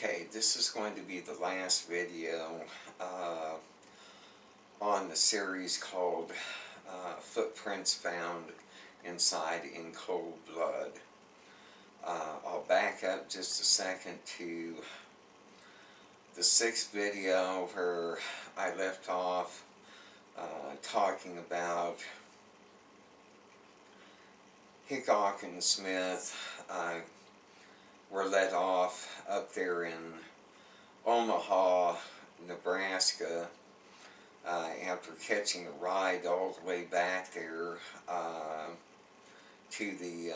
Okay, this is going to be the last video on the series called Footprints Found Inside in Cold Blood. I'll back up just a second to the sixth video where I left off talking about Hickok and Smith were let off up there in Omaha, Nebraska, after catching a ride all the way back there to the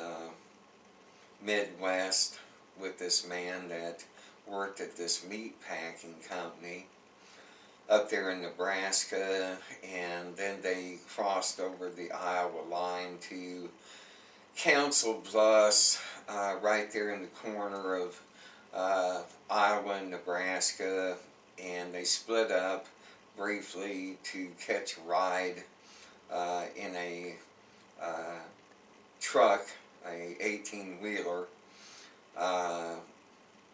Midwest with this man that worked at this meat packing company up there in Nebraska, and then they crossed over the Iowa line to Council Bluffs, right there in the corner of Iowa and Nebraska, and they split up briefly to catch a ride in a truck, a 18-wheeler.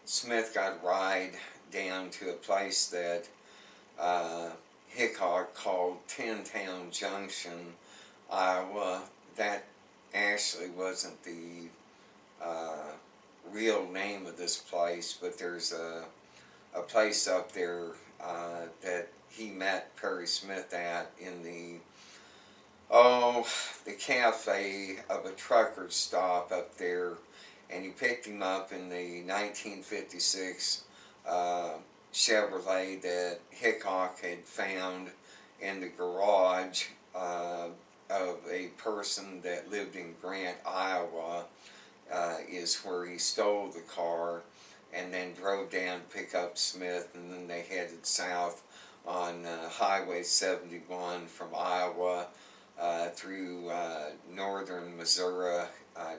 Smith got a ride down to a place that Hickok called Tin Town Junction, Iowa. That actually wasn't the real name of this place, but there's a place up there that he met Perry Smith at in the cafe of a trucker stop up there, and he picked him up in the 1956 Chevrolet that Hickok had found in the garage of a person that lived in Grant, Iowa, is where he stole the car and then drove down to pick up Smith, and then they headed south on Highway 71 from Iowa through northern Missouri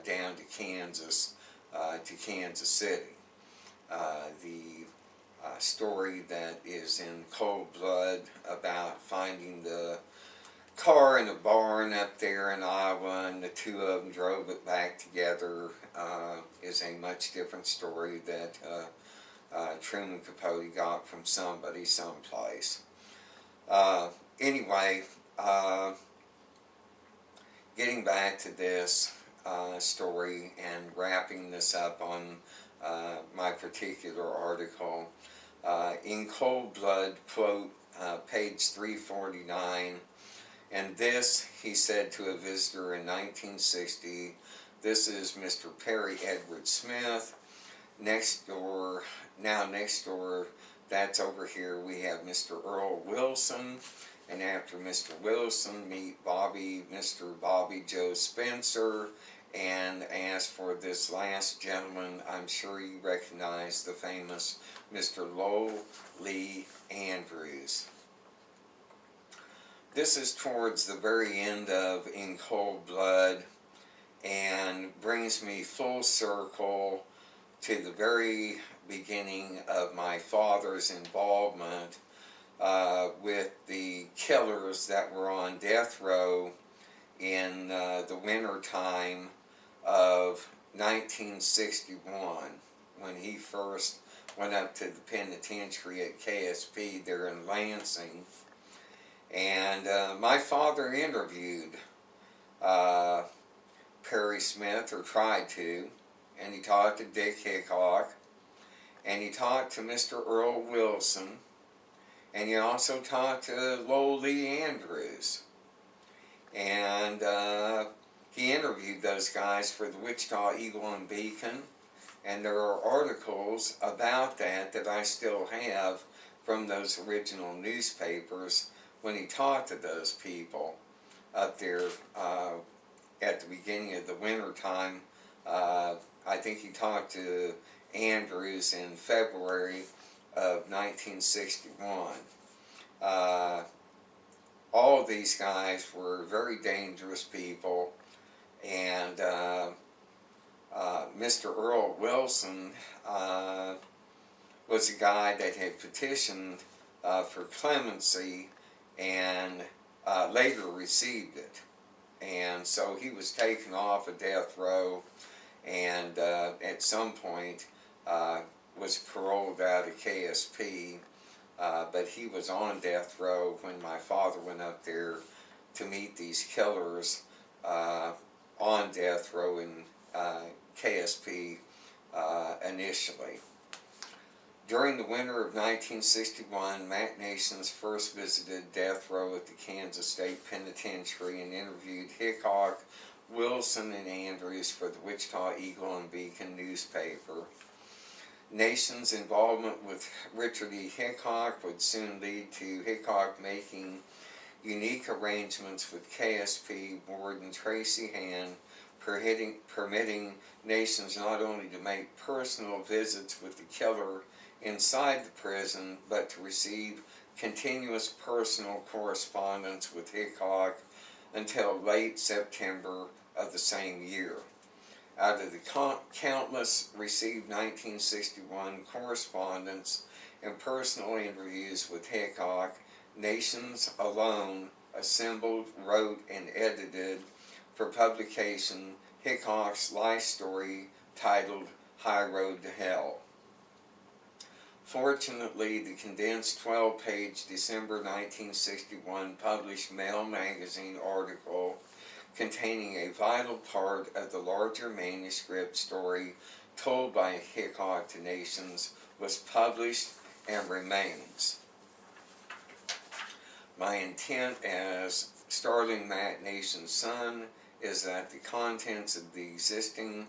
down to Kansas City. The story that is in Cold Blood about finding the car in a barn up there in Iowa and the two of them drove it back together is a much different story that Truman Capote got from somebody someplace. Anyway, getting back to this story and wrapping this up on my particular article, in Cold Blood, quote, page 349, and this, he said to a visitor in 1960, this is Mr. Perry Edward Smith. Next door, that's over here, we have Mr. Earl Wilson. And after Mr. Wilson, meet Mr. Bobby Joe Spencer. And as for this last gentleman, I'm sure you recognize the famous Mr. Lowell Lee Andrews. This is towards the very end of In Cold Blood and brings me full circle to the very beginning of my father's involvement with the killers that were on death row in the winter time of 1961, when he first went up to the penitentiary at KSP there in Lansing. And my father interviewed Perry Smith, or tried to, and he talked to Dick Hickok, and he talked to Mr. Earl Wilson, and he also talked to Lowell Lee Andrews. And he interviewed those guys for the Wichita Eagle and Beacon, and there are articles about that I still have from those original newspapers when he talked to those people up there at the beginning of the winter time. I think he talked to Andrews in February of 1961. All of these guys were very dangerous people, and Mr. Earl Wilson was a guy that had petitioned for clemency and later received it. And so he was taken off of death row, and at some point was paroled out of KSP, but he was on death row when my father went up there to meet these killers on death row in KSP initially. During the winter of 1961, Matt Nations first visited death row at the Kansas State Penitentiary and interviewed Hickok, Wilson, and Andrews for the Wichita Eagle and Beacon newspaper. Nations' involvement with Richard E. Hickok would soon lead to Hickok making unique arrangements with KSP Warden Tracy Hand, permitting Nations not only to make personal visits with the killer inside the prison, but to receive continuous personal correspondence with Hickok until late September of the same year. Out of the countless received 1961 correspondence and personal interviews with Hickok, Nations alone assembled, wrote, and edited for publication Hickok's life story titled High Road to Hell. Fortunately, the condensed 12-page December 1961 published Mail magazine article containing a vital part of the larger manuscript story told by Hickok to Nations was published and remains. My intent as Starling Matt Nations' son is that the contents of the existing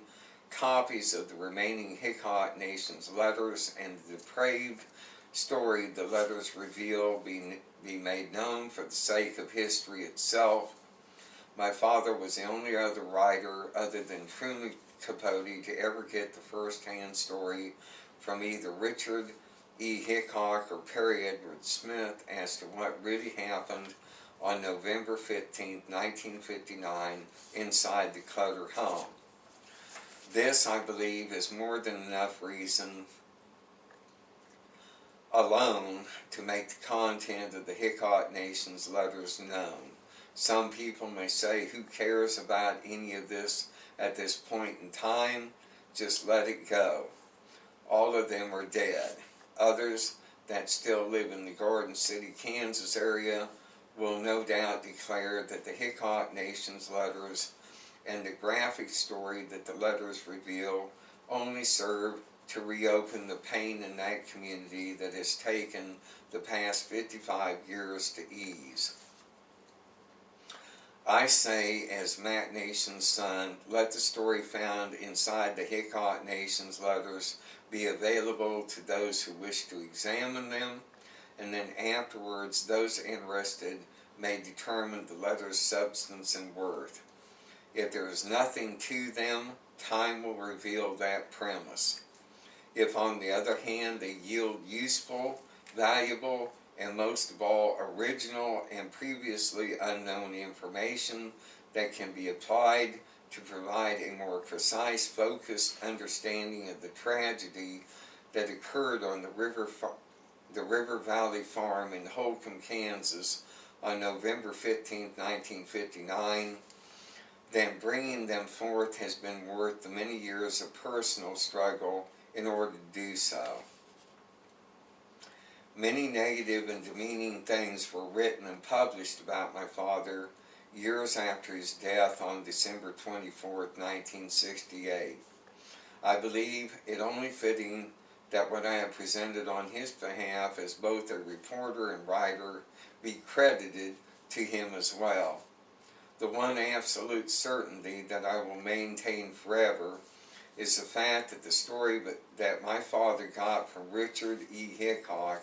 copies of the remaining Hickok Nations letters and the depraved story the letters reveal be made known for the sake of history itself. My father was the only other writer other than Truman Capote to ever get the first-hand story from either Richard E. Hickok or Perry Edward Smith as to what really happened on November 15, 1959, inside the Clutter home. This, I believe, is more than enough reason alone to make the content of the Hickok Nations letters known. Some people may say, who cares about any of this at this point in time? Just let it go. All of them are dead. Others that still live in the Garden City, Kansas area will no doubt declare that the Hickok Nations letters and the graphic story that the letters reveal only serve to reopen the pain in that community that has taken the past 55 years to ease. I say, as Matt Nations' son, let the story found inside the Hickok Nations letters be available to those who wish to examine them, and then afterwards those interested may determine the letters' substance and worth. If there is nothing to them, time will reveal that premise. If, on the other hand, they yield useful, valuable, and most of all, original and previously unknown information that can be applied to provide a more precise, focused understanding of the tragedy that occurred on the River Valley Farm in Holcomb, Kansas on November 15, 1959, then bringing them forth has been worth the many years of personal struggle in order to do so. Many negative and demeaning things were written and published about my father years after his death on December 24, 1968. I believe it only fitting that what I have presented on his behalf as both a reporter and writer be credited to him as well. The one absolute certainty that I will maintain forever is the fact that the story that my father got from Richard E. Hickok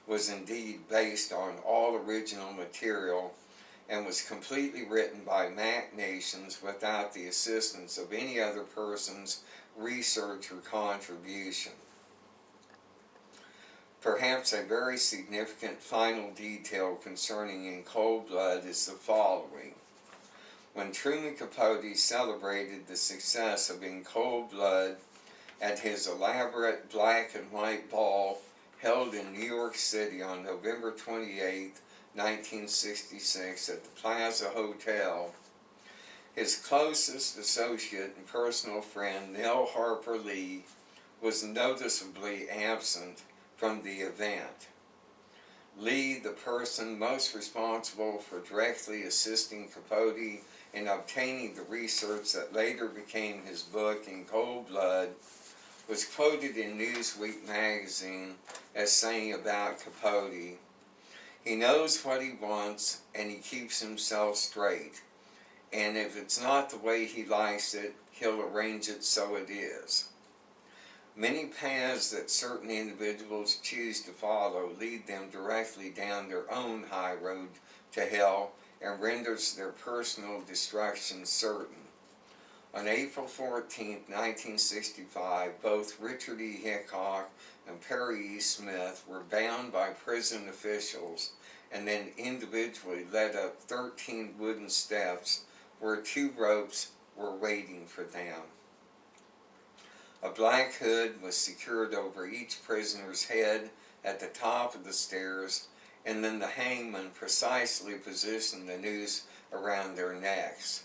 was indeed based on all original material and was completely written by Matt Nations without the assistance of any other person's research or contribution. Perhaps a very significant final detail concerning In Cold Blood is the following. When Truman Capote celebrated the success of In Cold Blood at his elaborate black and white ball held in New York City on November 28, 1966 at the Plaza Hotel, his closest associate and personal friend, Nell Harper Lee, was noticeably absent from the event. Lee, the person most responsible for directly assisting Capote in obtaining the research that later became his book In Cold Blood, was quoted in Newsweek magazine as saying about Capote, "He knows what he wants and he keeps himself straight. And if it's not the way he likes it, he'll arrange it so it is." Many paths that certain individuals choose to follow lead them directly down their own high road to hell and renders their personal destruction certain. On April 14, 1965, both Richard E. Hickok and Perry E. Smith were bound by prison officials and then individually led up 13 wooden steps where 2 ropes were waiting for them. A black hood was secured over each prisoner's head at the top of the stairs, and then the hangman precisely positioned the noose around their necks.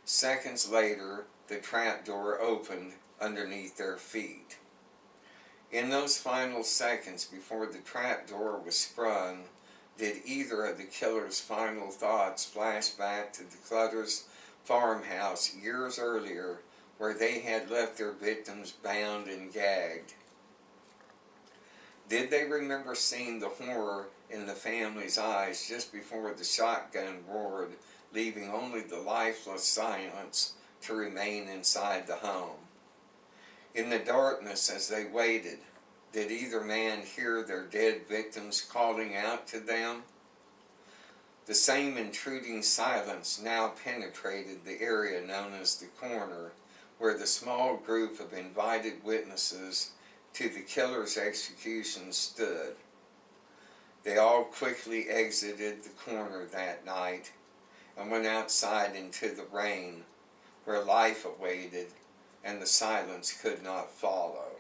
Seconds later, the trapdoor opened underneath their feet. In those final seconds before the trapdoor was sprung, did either of the killer's final thoughts flash back to the Clutters farmhouse years earlier, where they had left their victims bound and gagged? Did they remember seeing the horror in the family's eyes just before the shotgun roared, leaving only the lifeless silence to remain inside the home? In the darkness as they waited, did either man hear their dead victims calling out to them? The same intruding silence now penetrated the area known as the corner, where the small group of invited witnesses to the killer's execution stood. They all quickly exited the corner that night and went outside into the rain, where life awaited and the silence could not follow.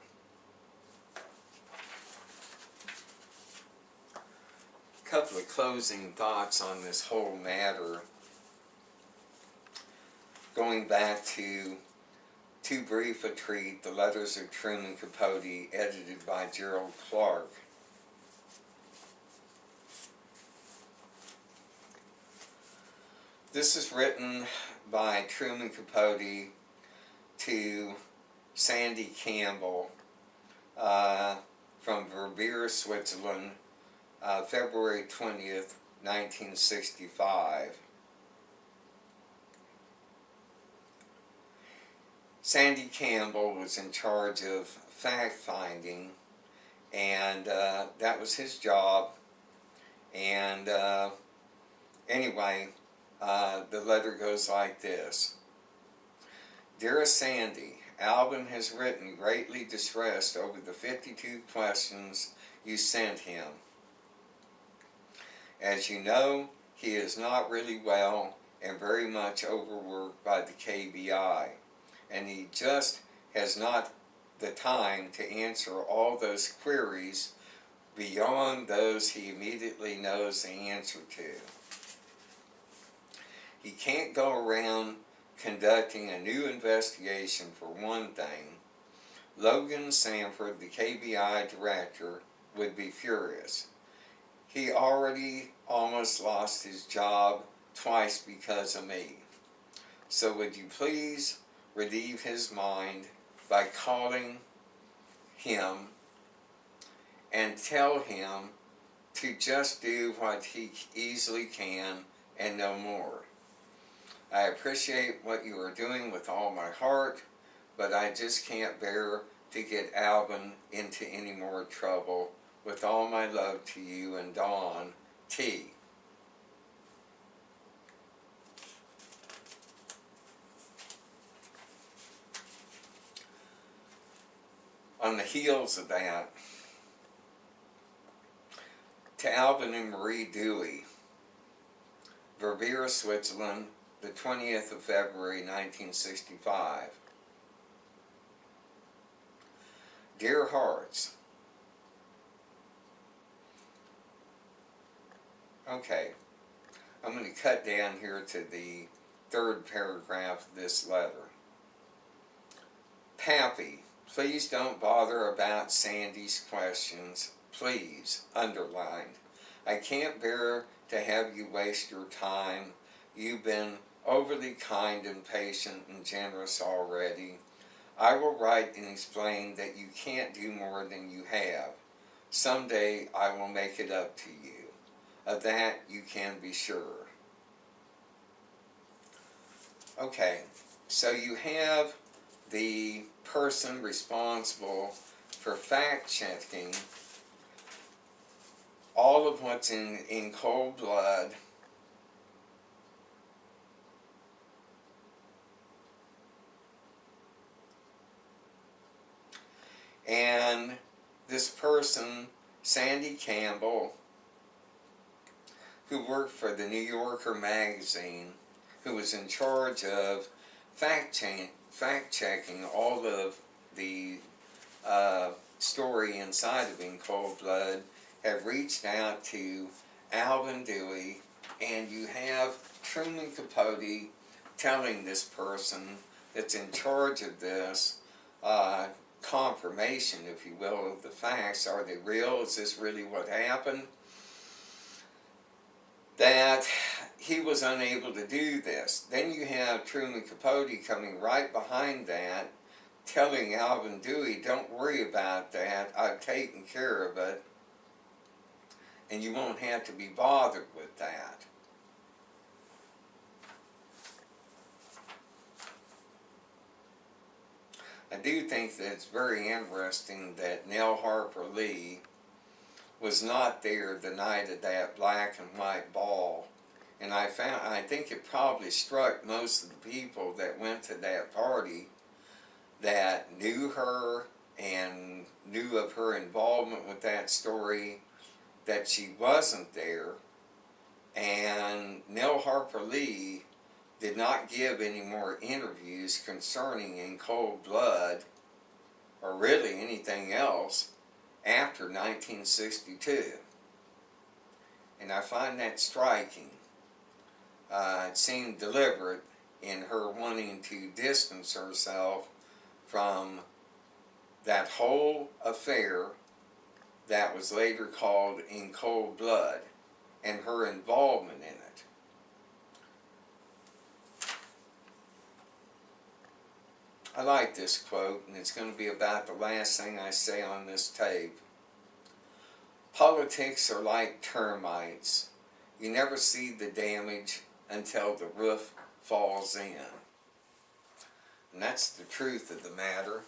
A couple of closing thoughts on this whole matter. Going back to Too Brief a Treat, The Letters of Truman Capote, edited by Gerald Clark. This is written by Truman Capote to Sandy Campbell from Verbier, Switzerland, February 20th, 1965. Sandy Campbell was in charge of fact-finding, and that was his job. And anyway, the letter goes like this. Dearest Sandy, Alvin has written greatly distressed over the 52 questions you sent him. As you know, he is not really well and very much overworked by the KBI, and he just has not the time to answer all those queries beyond those he immediately knows the answer to. He can't go around conducting a new investigation for one thing. Logan Sanford, the KBI director, would be furious. He already almost lost his job twice because of me. So would you please relieve his mind by calling him and tell him to just do what he easily can and no more. I appreciate what you are doing with all my heart, but I just can't bear to get Alvin into any more trouble. With all my love to you and Dawn, T. On the heels of that, to Alvin and Marie Dewey, Verbier, Switzerland, the 20th of February, 1965. Dear Hearts, okay, I'm going to cut down here to the third paragraph of this letter. Pappy, Please don't bother about Sandy's questions. Please, underlined. I can't bear to have you waste your time. You've been overly kind and patient and generous already. I will write and explain that you can't do more than you have. Someday I will make it up to you. Of that you can be sure. Okay, so you have the person responsible for fact-checking all of what's in cold blood, and this person, Sandy Campbell, who worked for the New Yorker magazine, who was in charge of fact-checking all of the story inside of In Cold Blood, have reached out to Alvin Dewey, and you have Truman Capote telling this person that's in charge of this confirmation, if you will, of the facts. Are they real? Is this really what happened? That he was unable to do this. Then you have Truman Capote coming right behind that, telling Alvin Dewey, don't worry about that, I've taken care of it, and you won't have to be bothered with that. I do think that it's very interesting that Nell Harper Lee was not there the night of that black and white ball. And I think it probably struck most of the people that went to that party that knew her and knew of her involvement with that story, that she wasn't there. And Nell Harper Lee did not give any more interviews concerning In Cold Blood, or really anything else, after 1962. And I find that striking. It seemed deliberate in her wanting to distance herself from that whole affair that was later called In Cold Blood, and her involvement in it. I like this quote, and it's going to be about the last thing I say on this tape. Politics are like termites. You never see the damage until the roof falls in. And that's the truth of the matter.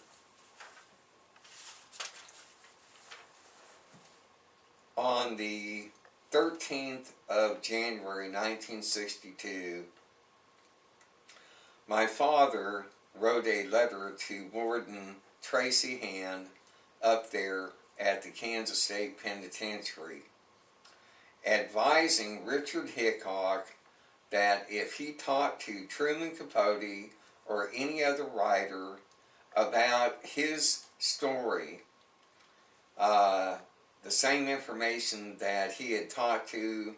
On the 13th of January 1962, my father wrote a letter to Warden Tracy Hand up there at the Kansas State Penitentiary, advising Richard Hickok that if he talked to Truman Capote or any other writer about his story, the same information that he had talked to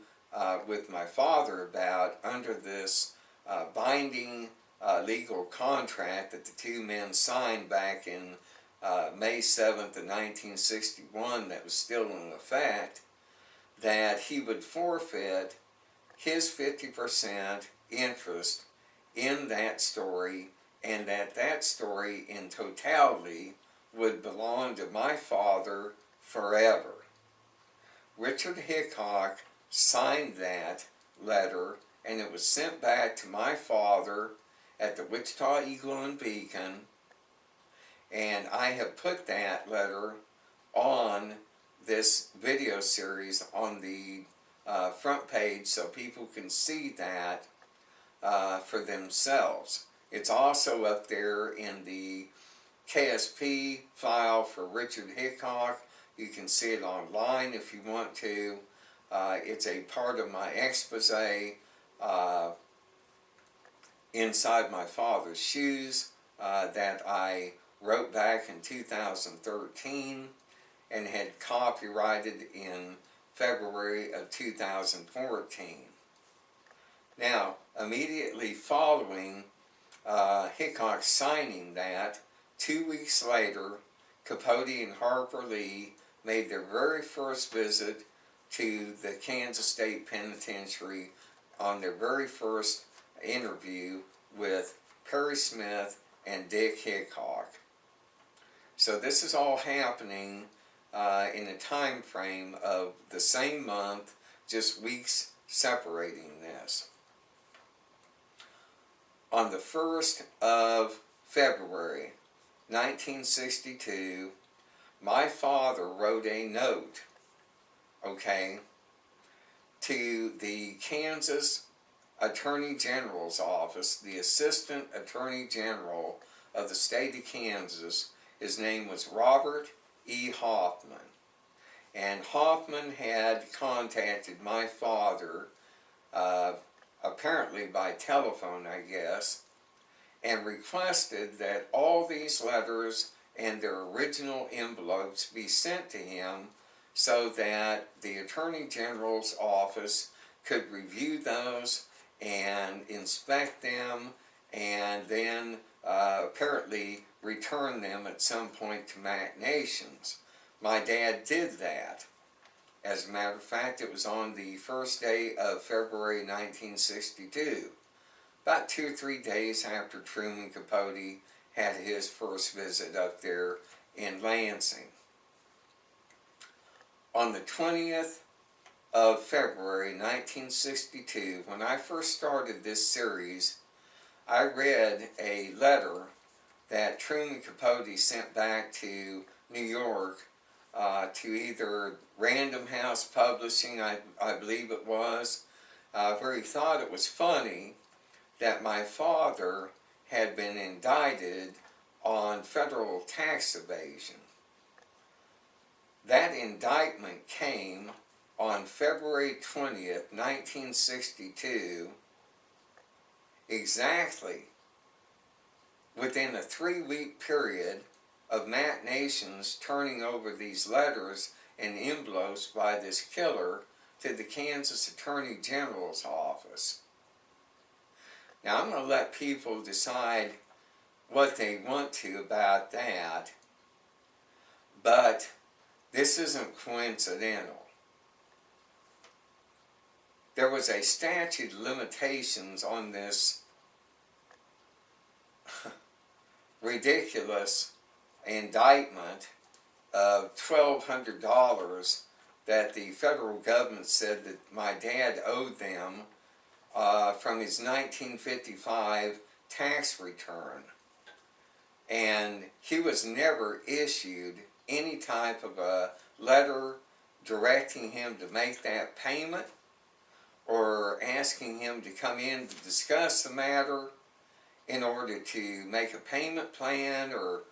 with my father about under this binding legal contract that the two men signed back in May 7th of 1961 that was still in effect, that he would forfeit his 50% interest in that story, and that story in totality would belong to my father forever. Richard Hickok signed that letter, and it was sent back to my father at the Wichita Eagle and Beacon, and I have put that letter on this video series on the front page so people can see that for themselves. It's also up there in the KSP file for Richard Hickok. You can see it online if you want to. It's a part of my expose, Inside My Father's Shoes, that I wrote back in 2013 and had copyrighted in February of 2014. Now, immediately following Hickok signing that, 2 weeks later, Capote and Harper Lee made their very first visit to the Kansas State Penitentiary on their very first interview with Perry Smith and Dick Hickok. So this is all happening in a time frame of the same month, just weeks separating this. On the 1st of February 1962, my father wrote a note, okay, to the Kansas Attorney General's office, the Assistant Attorney General of the state of Kansas. His name was Robert E. Hoffman. And Hoffman had contacted my father, apparently by telephone, I guess, and requested that all these letters and their original envelopes be sent to him so that the Attorney General's office could review those and inspect them and then apparently return them at some point to Mac Nations. My dad did that. As a matter of fact, it was on the first day of February 1962, about 2 or 3 days after Truman Capote had his first visit up there in Lansing. On the 20th of February 1962, when I first started this series, I read a letter that Truman Capote sent back to New York to either Random House Publishing, I believe it was, where he thought it was funny that my father had been indicted on federal tax evasion. That indictment came on February 20th, 1962, exactly within a 3-week period of Mac Nations turning over these letters and envelopes by this killer to the Kansas Attorney General's office. Now, I'm going to let people decide what they want to about that, but this isn't coincidental. There was a statute of limitations on this ridiculous indictment of $1,200 that the federal government said that my dad owed them from his 1955 tax return. And he was never issued any type of a letter directing him to make that payment or asking him to come in to discuss the matter in order to make a payment plan or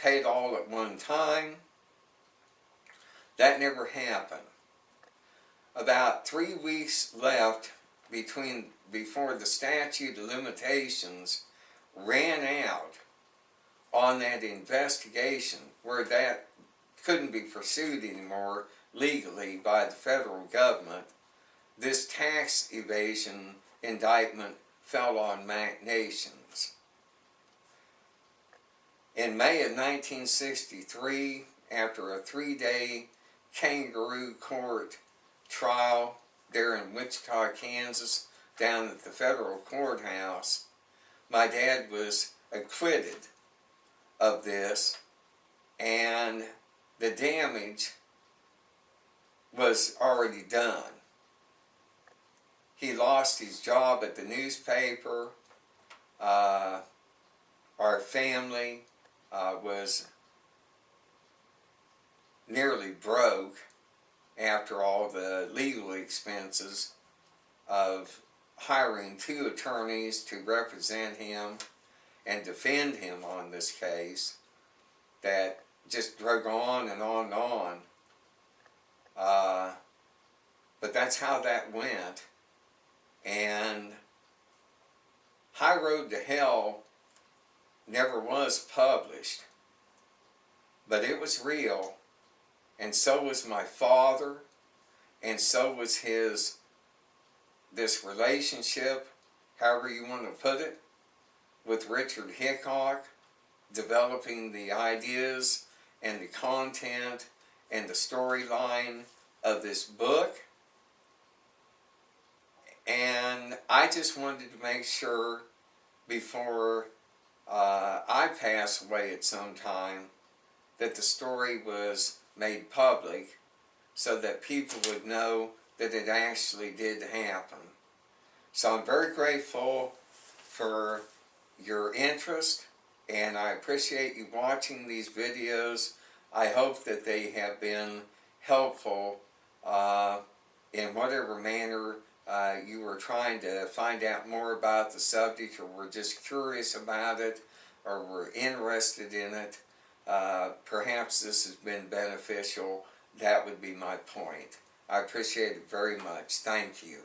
pay it all at one time. That never happened. About 3 weeks left before the statute of limitations ran out on that investigation, where that couldn't be pursued anymore legally by the federal government. This tax evasion indictment fell on Mac Nations. In May of 1963, after a 3-day kangaroo court trial there in Wichita, Kansas, down at the federal courthouse, my dad was acquitted of this, and the damage was already done. He lost his job at the newspaper. Our family was nearly broke after all the legal expenses of hiring 2 attorneys to represent him and defend him on this case that just drug on and on and on. But that's how that went. And High Road to Hell never was published, but it was real, and so was my father, and so was this relationship, however you want to put it, with Richard Hickok. developing the ideas and the content and the storyline of this book. And I just wanted to make sure before I pass away at some time that the story was made public so that people would know that it actually did happen. So I'm very grateful for your interest, and I appreciate you watching these videos. I hope that they have been helpful in whatever manner you were trying to find out more about the subject, or were just curious about it, or were interested in it. Perhaps this has been beneficial. That would be my point. I appreciate it very much. Thank you.